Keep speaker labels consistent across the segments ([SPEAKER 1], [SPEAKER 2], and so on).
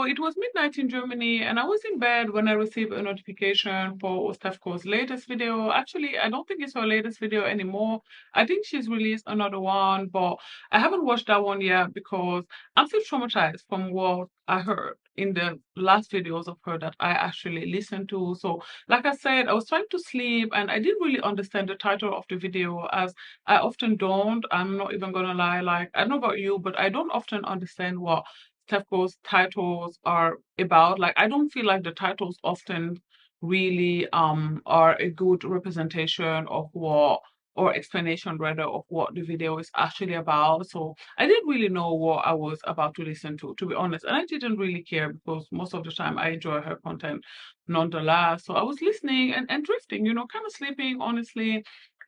[SPEAKER 1] it was midnight in Germany, and I was in bed when I received a notification for ohStephco's latest video. Actually, I don't think it's her latest video anymore. I think she's released another one, but I haven't watched that one yet because I'm still traumatized from what I heard in the last videos of her that I actually listened to. So, like I said, I was trying to sleep and I didn't really understand the title of the video, as I often don't. I'm not even gonna lie. Like, I don't know about you, but I don't often understand what Stepco's titles are about. Like, I don't feel like the titles often really are a good representation of what, or explanation rather, of what the video is actually about. So I didn't really know what I was about to listen to be honest. And I didn't really care because most of the time I enjoy her content nonetheless. So I was listening and drifting, kind of sleeping, honestly.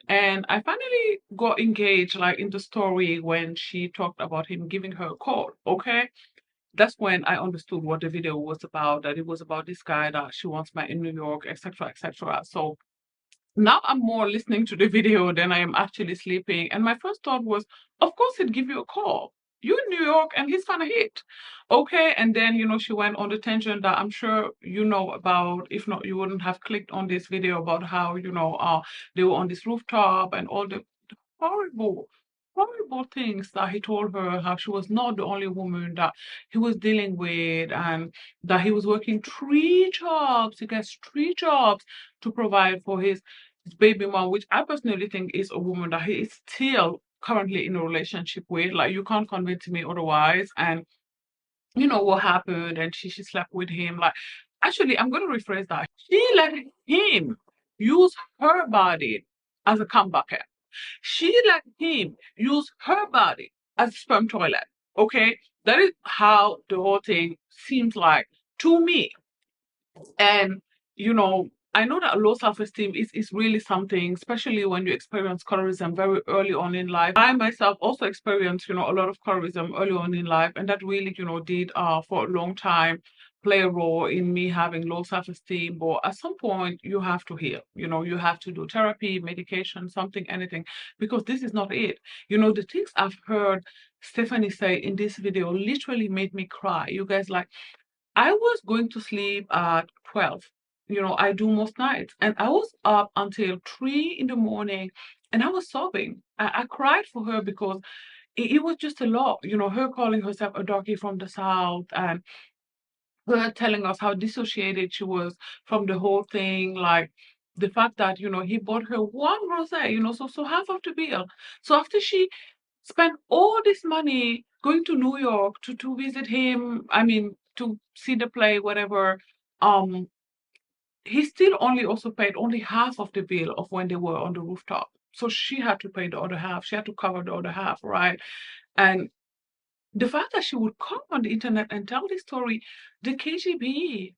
[SPEAKER 1] And I finally got engaged like in the story when she talked about him giving her a call. Okay. That's when I understood what the video was about, that it was about this guy that she wants met in New York, etc., etc. So now I'm more listening to the video than I am actually sleeping. And my first thought was, of course, he'd give you a call. You're in New York and he's gonna hit. Okay. And then, she went on the tangent that I'm sure you know about. If not, you wouldn't have clicked on this video about how, they were on this rooftop and all the horrible, horrible things that he told her, how she was not the only woman that he was dealing with, and that he was working 3 jobs. He gets 3 jobs to provide for his baby mom, which I personally think is a woman that he is still currently in a relationship with. Like, you can't convince me otherwise. And you know what happened, and she slept with him. Like, actually, I'm going to rephrase that. She let him use her body as a comeback. She let him use her body as a sperm toilet. Okay? That is how the whole thing seems like to me. And, I know that low self-esteem is really something, especially when you experience colorism very early on in life. I myself also experienced, a lot of colorism early on in life, and that really, did for a long time play a role in me having low self-esteem. But at some point you have to heal, you have to do therapy, medication, something, anything, because this is not it. The things I've heard Stephanie say in this video literally made me cry. You guys, like, I was going to sleep at 12. I do most nights. And I was up until 3 in the morning and I was sobbing. I cried for her because it was just a lot. Her calling herself a darky from the South, and her telling us how dissociated she was from the whole thing. Like, the fact that, he bought her one rosé, so half of the bill. So after she spent all this money going to New York to visit him, I mean, to see the play, whatever, um, he still only also paid only half of the bill of when they were on the rooftop. So she had to pay the other half. She had to cover the other half, right? And the fact that she would come on the internet and tell this story, the KGB,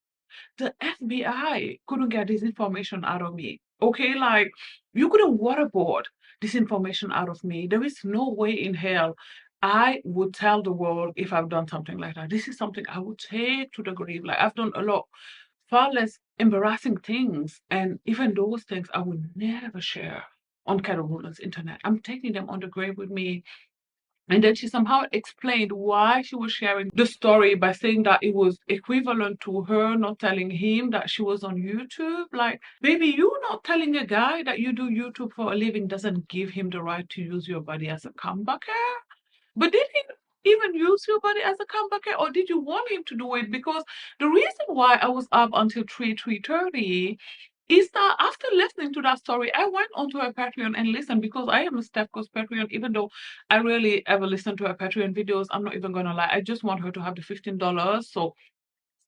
[SPEAKER 1] the FBI couldn't get this information out of me. Okay, like, you couldn't waterboard this information out of me. There is no way in hell I would tell the world if I've done something like that. This is something I would take to the grave. Like, I've done a lot, far less embarrassing things, and even those things I would never share on Carol Rowland's internet. I'm taking them on the grave with me. And then she somehow explained why she was sharing the story by saying that it was equivalent to her not telling him that she was on YouTube. Like, baby, you not telling a guy that you do YouTube for a living doesn't give him the right to use your body as a comebacker. But did he even use your body as a comebacker, or did you want him to do it? Because the reason why I was up until 3:30 is that after listening to that story, I went onto her Patreon and listened, because I am a Stephco's Patreon, even though I rarely ever listen to her Patreon videos. I'm not even gonna lie. I just want her to have the $15. So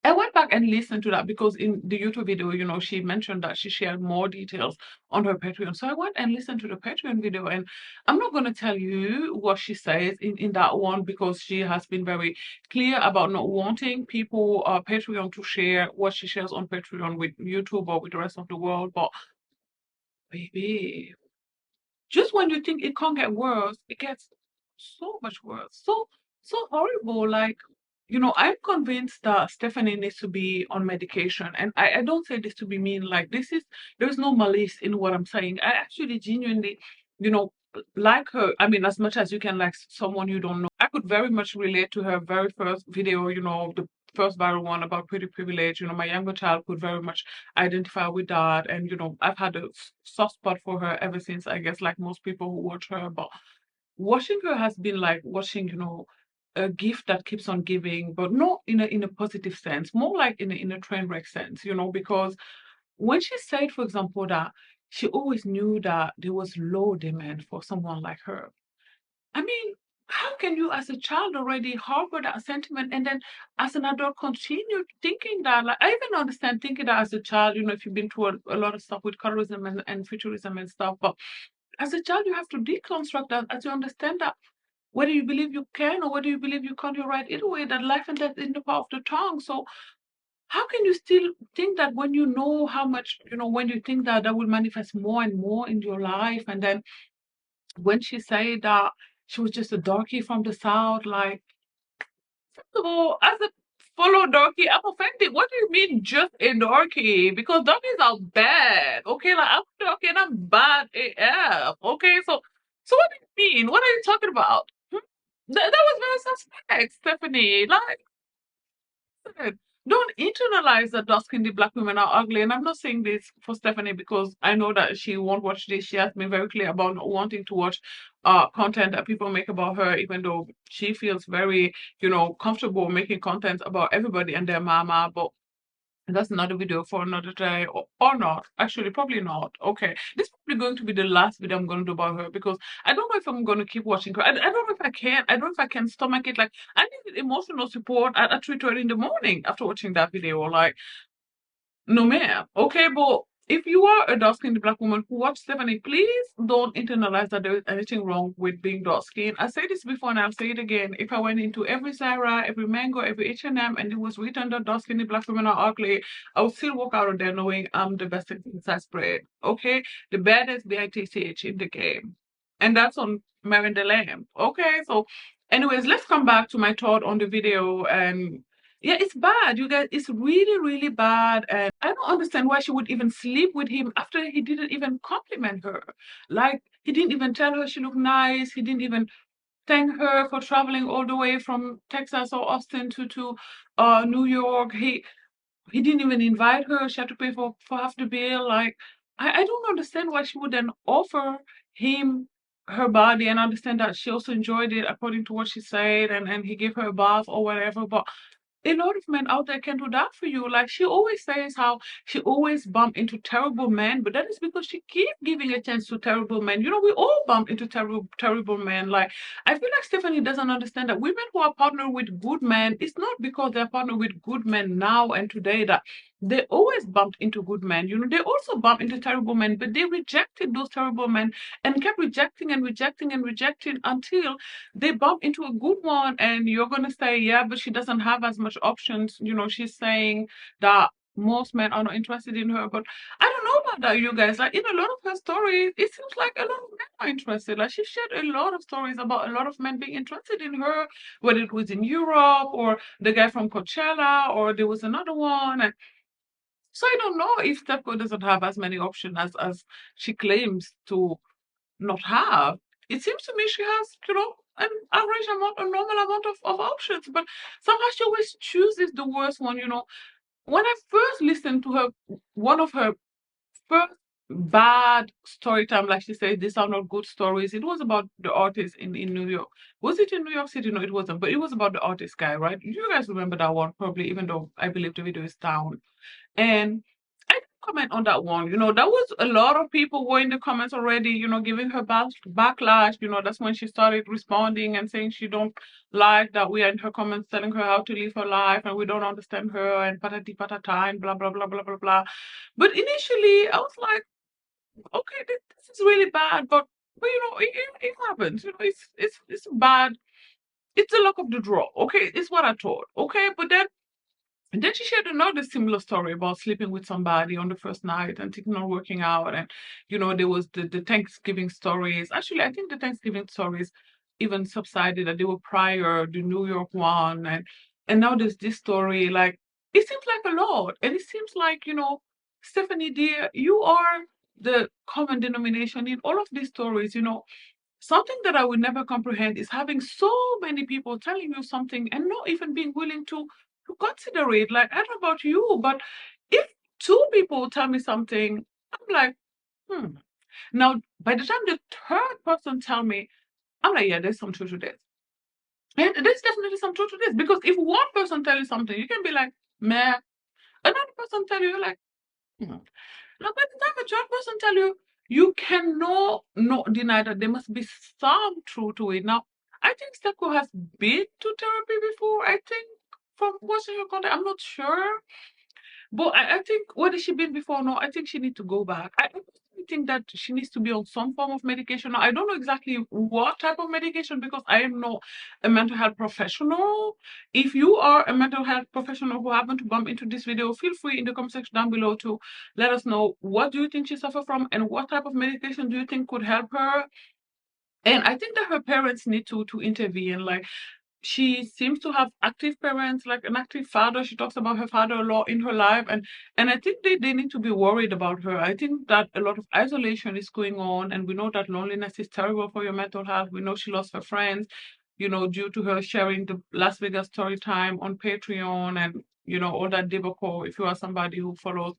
[SPEAKER 1] I went back and listened to that because in the YouTube video, she mentioned that she shared more details on her Patreon. So I went and listened to the Patreon video, and I'm not going to tell you what she says in that one, because she has been very clear about not wanting people, Patreon, to share what she shares on Patreon with YouTube or with the rest of the world. But baby, just when you think it can't get worse, it gets so much worse. So horrible. Like, I'm convinced that Stephanie needs to be on medication. And I don't say this to be mean. Like, there's no malice in what I'm saying. I actually genuinely, you know, like her. I mean, as much as you can like someone you don't know. I could very much relate to her very first video, the first viral one about pretty privilege. My younger child could very much identify with that. And, I've had a soft spot for her ever since, I guess, like most people who watch her. But watching her has been like watching, a gift that keeps on giving, but not in a positive sense, more like in a train wreck sense, because when she said, for example, that she always knew that there was low demand for someone like her. I mean, how can you, as a child, already harbor that sentiment and then as an adult continue thinking that? Like, I even understand thinking that as a child, if you've been through a lot of stuff with colorism and futurism and stuff, but as a child, you have to deconstruct that as you understand that whether you believe you can or whether you believe you can't, you're right either way, that life and death is in the power of the tongue. So how can you still think that when you know how much, when you think that that will manifest more and more in your life? And then when she said that she was just a darky from the South, like, first of all, as a fellow darky, I'm offended. What do you mean just a darky? Because darkies are bad, okay? Like, I'm darky and I'm bad AF, okay? So what do you mean? What are you talking about? That was very suspect, Stephanie. Like, don't internalize that dark-skinned black women are ugly. And I'm not saying this for Stephanie because I know that she won't watch this. She has been very clear about not wanting to watch content that people make about her, even though she feels very, comfortable making content about everybody and their mama. But that's another video for another day, or not. Actually, probably not. Okay. This is probably going to be the last video I'm going to do about her because I don't know if I'm going to keep watching her. I don't know if I can. I don't know if I can stomach it. Like, I needed emotional support at 3:30 in the morning after watching that video. Like, no, ma'am. Okay, but if you are a dark-skinned black woman who watch Stephanie, please don't internalize that there is anything wrong with being dark-skinned. I said this before and I'll say it again. If I went into every Zara, every Mango, every H&M, and it was written that dark-skinned black women are ugly, I would still walk out of there knowing I'm the best in size bread. Okay? The baddest BITCH in the game. And that's on Marin the Lamb. Okay, so anyways, let's come back to my thought on the video. And yeah, it's bad, you guys. It's really, really bad. And I don't understand why she would even sleep with him after he didn't even compliment her. Like, he didn't even tell her she looked nice. He didn't even thank her for traveling all the way from Texas or Austin to New York. He didn't even invite her. She had to pay for half the bill. Like, I don't understand why she would then offer him her body, and understand that she also enjoyed it according to what she said, and he gave her a bath or whatever. But a lot of men out there can do that for you. Like, she always says how she always bump into terrible men, but that is because she keep giving a chance to terrible men. We all bump into terrible men. Like, I feel like Stephanie doesn't understand that women who are partnered with good men, it's not because they're partnered with good men now and today that they always bumped into good men. They also bump into terrible men, but they rejected those terrible men and kept rejecting and rejecting and rejecting until they bump into a good one. And you're going to say, yeah, but she doesn't have as much options. She's saying that most men are not interested in her. But I don't know about that, you guys. Like, in a lot of her stories, it seems like a lot of men are interested. Like, she shared a lot of stories about a lot of men being interested in her, whether it was in Europe or the guy from Coachella, or there was another one. And so I don't know if Stepco doesn't have as many options as she claims to not have. It seems to me she has, an average amount, a normal amount of options, but somehow she always chooses the worst one. When I first listened to her, one of her first bad story time, like she said, these are not good stories. It was about the artist in New York. Was it in New York City? No, it wasn't, but it was about the artist guy, right? You guys remember that one, probably, even though I believe the video is down. And I didn't comment on that one. That was a lot of people were in the comments already, giving her backlash. That's when she started responding and saying she don't like that we are in her comments telling her how to live her life and we don't understand her and patati patata and blah, blah, blah, blah, blah, blah. But initially, I was like, okay, this is really bad. But it happens. It's bad. It's the luck of the draw. Okay, it's what I thought. Okay, but then she shared another similar story about sleeping with somebody on the first night and things not working out. And, there was the Thanksgiving stories. Actually, I think the Thanksgiving stories even subsided, that they were prior, the New York one. And now there's this story. Like, it seems like a lot. And it seems like, Stephanie, dear, you are the common denomination in all of these stories. Something that I would never comprehend is having so many people telling you something and not even being willing to consider it. Like, I don't know about you, but if two people tell me something, I'm like, hmm. Now, by the time the third person tell me, I'm like, yeah, there's some truth to this. And there's definitely some truth to this. Because if one person tell you something, you can be like, meh. Another person tell you, you're like, hmm. Now, by the time a third person tell you, you cannot not deny that there must be some truth to it. Now, I think Stepco has been to therapy before. I think from watching her content, I'm not sure. But I think whether she been before or not, I think she need to go back. I personally think that she needs to be on some form of medication. Now, I don't know exactly what type of medication because I am not a mental health professional. If you are a mental health professional who happen to bump into this video, feel free in the comment section down below to let us know what do you think she suffer from and what type of medication do you think could help her. And I think that her parents need to intervene. Like, she seems to have active parents, like an active father. She talks about her father a lot in her life, and I think they need to be worried about her. I think that a lot of isolation is going on, and we know that loneliness is terrible for your mental health. We know she lost her friends, due to her sharing the Las Vegas story time on Patreon, and all that debacle. If you are somebody who follows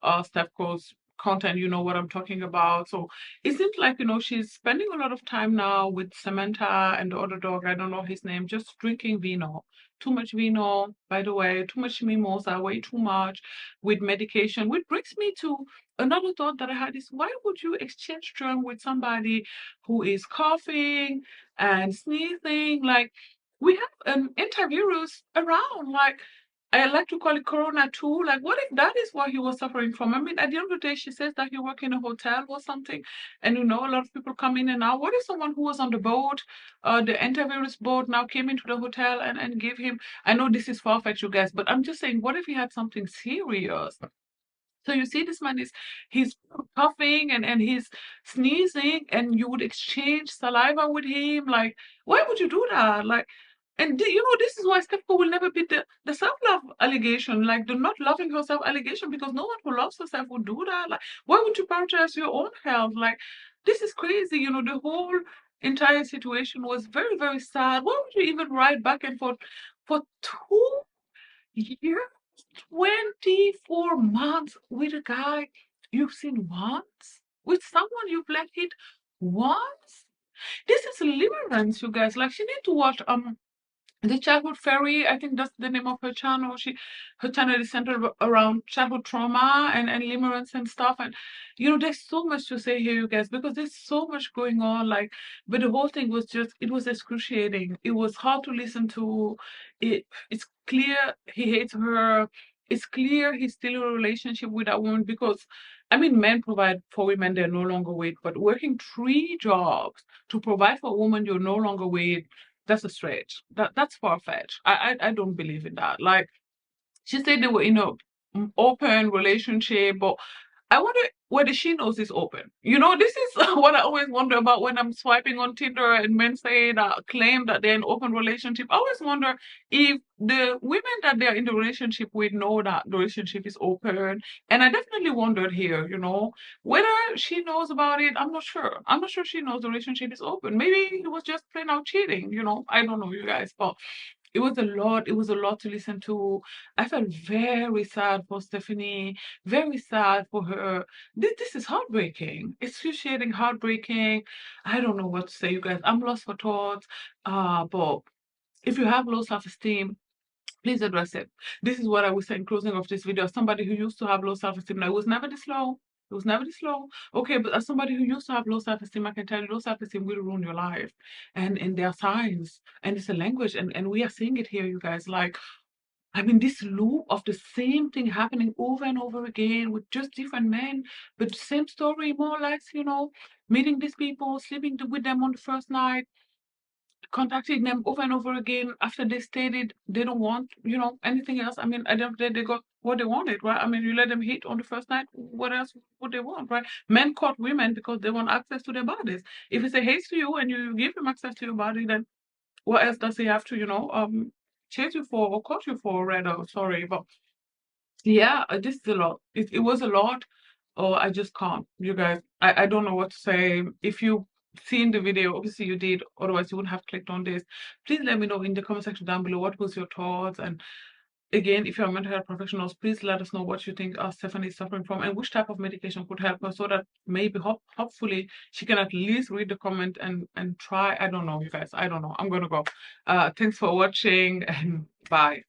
[SPEAKER 1] Stephco's content, you know what I'm talking about. So it seems like, she's spending a lot of time now with Samantha and the other dog, I don't know his name, just drinking vino. Too much vino, by the way, too much mimosa, way too much with medication. Which brings me to another thought that I had is, why would you exchange germ with somebody who is coughing and sneezing? Like, we have an antivirus around. Like, I like to call it Corona too. Like, what if that is what he was suffering from? I mean, at the end of the day, she says that he worked in a hotel or something, and a lot of people come in and out. What if someone who was on the boat, the antivirus boat, now came into the hotel and gave him? I know this is far-fetched, you guys, but I'm just saying, what if he had something serious? So you see, this man is he's coughing and he's sneezing, and you would exchange saliva with him. Like, why would you do that? Like, and this is why Stepco will never beat the self-love allegation, like the not loving herself allegation, because no one who loves herself would do that. Like, why would you prioritize your own health? Like, this is crazy. The whole entire situation was very, very sad. Why would you even ride back and forth for 2 years? 24 months with a guy you've seen once? With someone you've let hit once? This is limerence, you guys. Like, she need to watch the Childhood Fairy. I think that's the name of her channel. Her channel is centered around childhood trauma and limerence and stuff. And there's so much to say here, you guys, because there's so much going on. Like, but the whole thing was just, it was excruciating. It was hard to listen to. It's clear he hates her. It's clear he's still in a relationship with that woman because, I mean, men provide for women they're no longer with, but working 3 jobs to provide for a woman you're no longer with, that's a stretch. That's far-fetched. I don't believe in that. Like, she said they were in a open relationship, but I wonder whether she knows it's open. This is what I always wonder about when I'm swiping on Tinder and men say that, claim that they're in open relationship. I always wonder if the women that they're in the relationship with know that the relationship is open. And I definitely wondered here, whether she knows about it. I'm not sure. I'm not sure she knows the relationship is open. Maybe it was just plain out cheating, I don't know, you guys, but it was a lot. It was a lot to listen to. I felt very sad for Stephanie, very sad for her. This is heartbreaking, excruciating, heartbreaking. I don't know what to say, you guys. I'm lost for thoughts. But if you have low self-esteem, please address it. This is what I will say in closing of this video. As somebody who used to have low self-esteem, now it was never this low. It was never this low. Okay, but as somebody who used to have low self-esteem, I can tell you low self-esteem will ruin your life. And there are signs, and it's a language, and we are seeing it here, you guys. Like, I mean, this loop of the same thing happening over and over again with just different men, but same story, more or less, meeting these people, sleeping with them on the first night, contacting them over and over again after they stated they don't want, anything else. I mean, at the end of the day, they got what they wanted, right? I mean, you let them hit on the first night, what else would they want, right? Men court women because they want access to their bodies. If it's a hate to you and you give him access to your body, then what else does he have to, chase you for or court you for, rather? Sorry, but yeah, this is a lot. It was a lot. Oh, I just can't. You guys, I don't know what to say. If you seen the video, obviously you did, otherwise you wouldn't have clicked on this. Please let me know in the comment section down below what was your thoughts, and again, if you're mental health professionals, please let us know what you think Stephanie is suffering from and which type of medication could help her, so that maybe hopefully she can at least read the comment and try. I don't know, you guys. I don't know. I'm gonna go. Thanks for watching and bye.